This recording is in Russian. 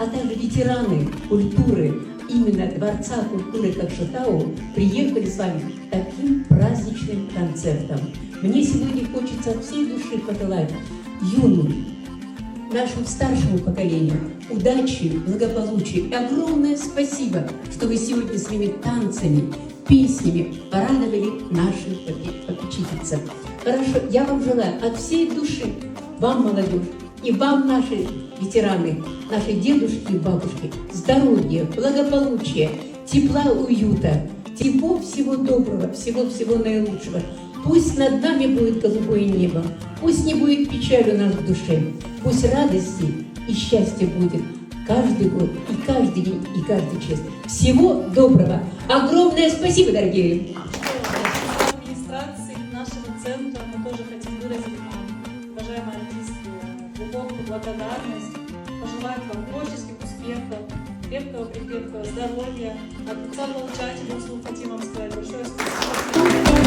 а также ветераны культуры, именно Дворца культуры Кокшетау, приехали с вами таким праздничным концертом. Мне сегодня хочется от всей души пожелать юным, нашему старшему поколению удачи, благополучия. И огромное спасибо, что вы сегодня своими танцами, песнями порадовали наших попечительцев. Хорошо, я вам желаю от всей души, вам, молодежь, и вам, наши ветераны, наши дедушки и бабушки, здоровья, благополучия, тепла, уюта, всего доброго, всего наилучшего. Пусть над нами будет голубое небо, пусть не будет печали у нас в душе, пусть радости и счастья будет каждый год, и каждый день, и каждый час. Всего доброго! Огромное спасибо, дорогие! Администрации нашего центра мы тоже хотим выразить вам, уважаемые артисты, глубокую благодарность, пожелать вам творческих успехов, крепкого здоровья. От лица получателей услуг хотим вам сказать большое спасибо.